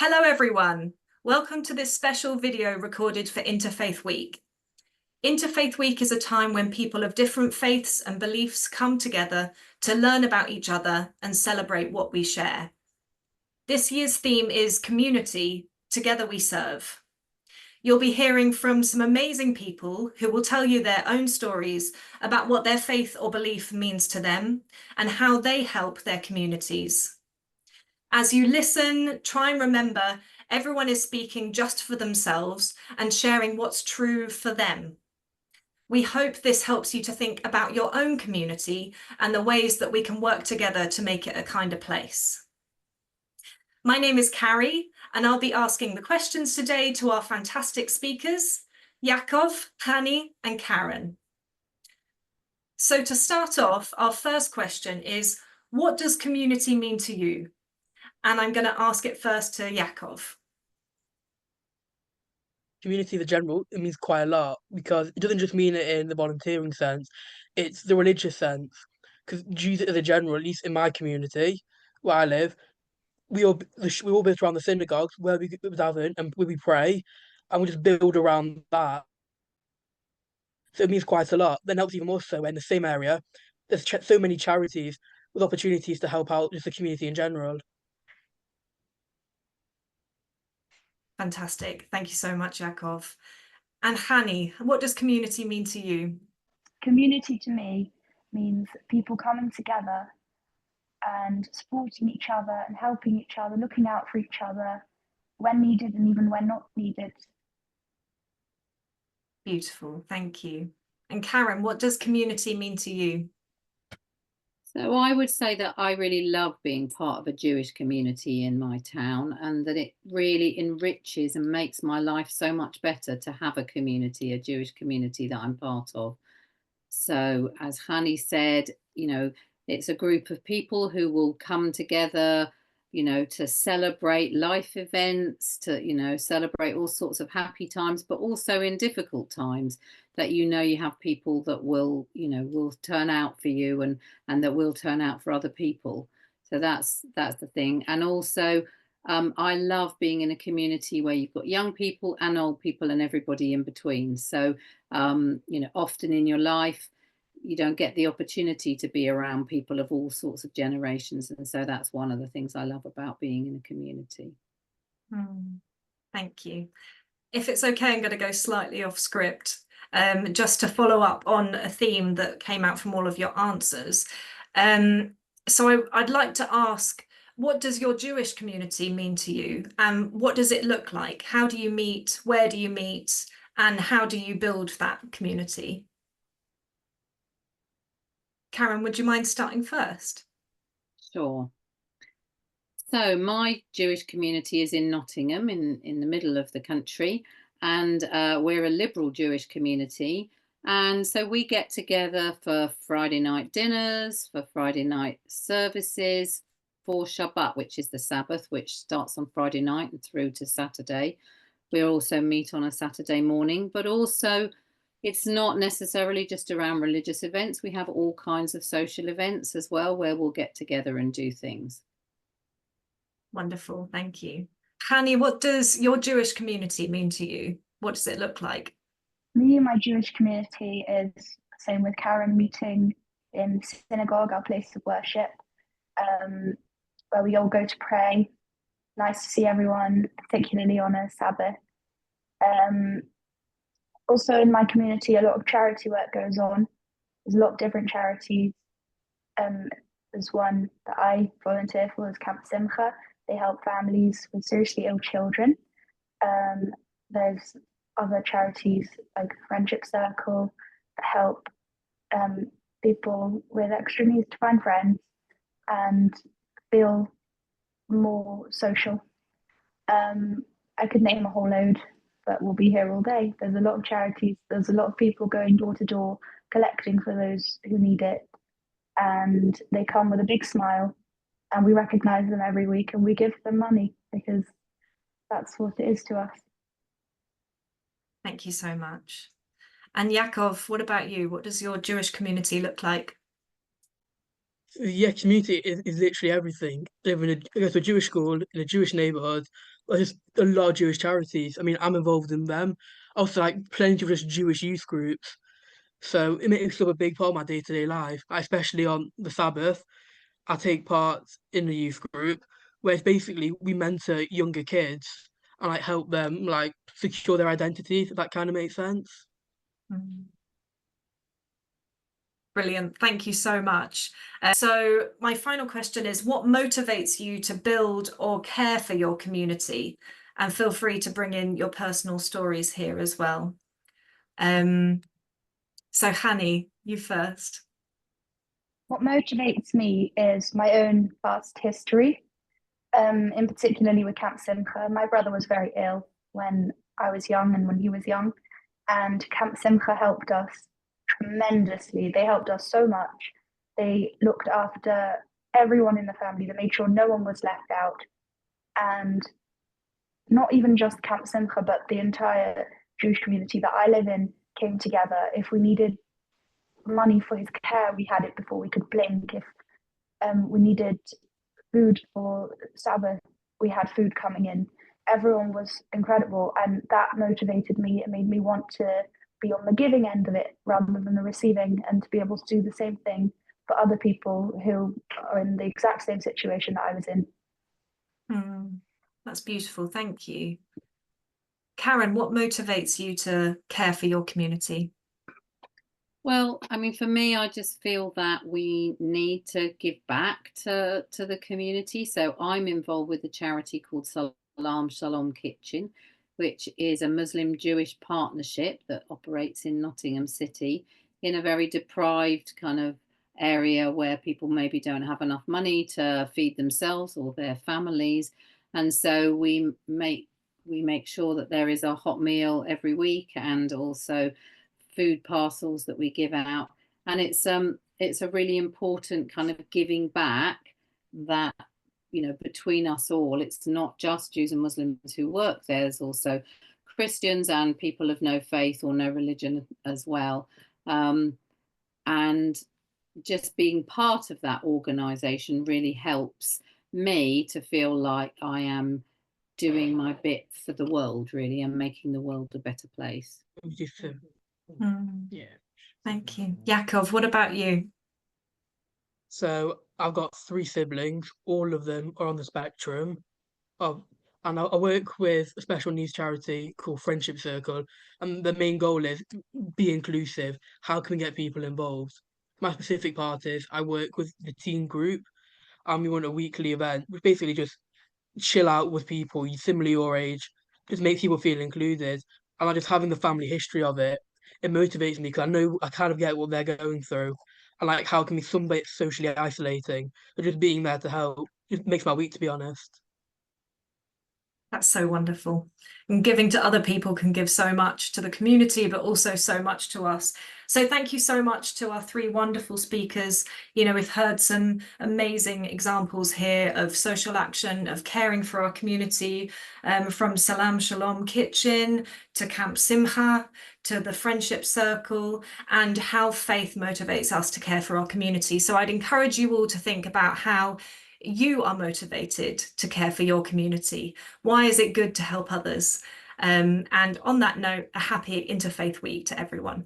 Hello everyone, welcome to this special video recorded for Interfaith Week. Interfaith Week is a time when people of different faiths and beliefs come together to learn about each other and celebrate what we share. This year's theme is Community, Together We Serve. You'll be hearing from some amazing people who will tell you their own stories about what their faith or belief means to them and how they help their communities. As you listen, try and remember everyone is speaking just for themselves and sharing what's true for them. We hope this helps you to think about your own community and the ways that we can work together to make it a kinder place. My name is Carrie, and I'll be asking the questions today to our fantastic speakers, Yakov, Hani, and Karen. So to start off, our first question is, what does community mean to you? And I'm going to ask it first to Yakov. Community in general, it means quite a lot because it doesn't just mean it in the volunteering sense, it's the religious sense. Because Jews as a general, at least in my community where I live, we all build around the synagogues where we daven and where we pray, and we just build around that. So it means quite a lot. Then helps even more so when in the same area there's so many charities with opportunities to help out just the community in general. Fantastic. Thank you so much, Yakov. And Hani, what does community mean to you? Community to me means people coming together and supporting each other and helping each other, looking out for each other when needed and even when not needed. Beautiful, thank you. And Karen, what does community mean to you? So I would say that I really love being part of a Jewish community in my town, and that it really enriches and makes my life so much better to have a community, a Jewish community that I'm part of. So as Hani said, it's a group of people who will come together, to celebrate life events, to, celebrate all sorts of happy times, but also in difficult times that, you have people that will turn out for you and that will turn out for other people. So that's the thing. And also, I love being in a community where you've got young people and old people and everybody in between. So, often in your life, you don't get the opportunity to be around people of all sorts of generations. And so that's one of the things I love about being in a community. Thank you. If it's okay, I'm going to go slightly off script, just to follow up on a theme that came out from all of your answers. So I'd like to ask, what does your Jewish community mean to you? And what does it look like? How do you meet? Where do you meet? And how do you build that community? Karen, would you mind starting first? Sure. So my Jewish community is in Nottingham, in the middle of the country, and we're a liberal Jewish community. And so we get together for Friday night dinners, for Friday night services, for Shabbat, which is the Sabbath, which starts on Friday night and through to Saturday. We also meet on a Saturday morning, but also it's not necessarily just around religious events. We have all kinds of social events as well, where we'll get together and do things. Wonderful, thank you. Hani, what does your Jewish community mean to you? What does it look like? Me and my Jewish community is same with Karen, meeting in synagogue, our place of worship, where we all go to pray. Nice to see everyone, particularly on a Sabbath. Also in my community, a lot of charity work goes on. There's a lot of different charities. There's one that I volunteer for, is Camp Simcha. They help families with seriously ill children. There's other charities like Friendship Circle that help people with extra needs to find friends and feel more social. I could name a whole load, but we'll be here all day. There's a lot of charities. There's a lot of people going door to door, collecting for those who need it. And they come with a big smile, and we recognize them every week and we give them money because that's what it is to us. Thank you so much. And Yakov, what about you? What does your Jewish community look like? Yeah, community is literally everything. I go to a Jewish school in a Jewish neighborhood. There's a lot of Jewish charities. I mean, I'm involved in them. Also, like plenty of just Jewish youth groups. So it makes up a big part of my day-to-day life, especially on the Sabbath. I take part in the youth group, where it's basically we mentor younger kids and like help them like secure their identities, if that kind of makes sense. Mm. Brilliant. Thank you so much. So my final question is, what motivates you to build or care for your community? And feel free to bring in your personal stories here as well. So Hani, you first. What motivates me is my own past history, in particularly with Camp Simcha. My brother was very ill when I was young and when he was young, and Camp Simcha helped us tremendously. They helped us so much. They looked after everyone in the family. They made sure no one was left out. And not even just Camp Simcha, but the entire Jewish community that I live in came together. If we needed money for his care, we had it before we could blink. If we needed food for Sabbath, we had food coming in. Everyone was incredible, and that motivated me. It made me want to be on the giving end of it rather than the receiving, and to be able to do the same thing for other people who are in the exact same situation that I was in. That's beautiful. Thank you. Karen, what motivates you to care for your community? Well, I mean, for me, I just feel that we need to give back to the community. So I'm involved with a charity called Shalom Kitchen, which is a Muslim Jewish partnership that operates in Nottingham City, in a very deprived kind of area where people maybe don't have enough money to feed themselves or their families. And so we make sure that there is a hot meal every week, and also food parcels that we give out. And it's a really important kind of giving back that, you know, between us all. It's not just Jews and Muslims who work there. There's also Christians and people of no faith or no religion as well. And just being part of that organization really helps me to feel like I am doing my bit for the world, really, and making the world a better place. Yeah. Thank you. Yakov, what about you? So I've got three siblings. All of them are on the spectrum. Oh, and I work with a special needs charity called Friendship Circle, and the main goal is be inclusive. How can we get people involved? My specific part is I work with the teen group, and we run a weekly event, which basically just chill out with people similarly your age, just makes people feel included. And I just having the family history of it, it motivates me because I know I kind of get what they're going through. And like how can be some bit socially isolating, but just being there to help just makes my week, to be honest. That's so wonderful. And giving to other people can give so much to the community, but also so much to us. So thank you so much to our three wonderful speakers. You know, we've heard some amazing examples here of social action, of caring for our community, from Shalom Kitchen to Camp Simcha to the Friendship Circle, and how faith motivates us to care for our community. So I'd encourage you all to think about how you are motivated to care for your community. Why is it good to help others? And on that note, a happy Interfaith Week to everyone.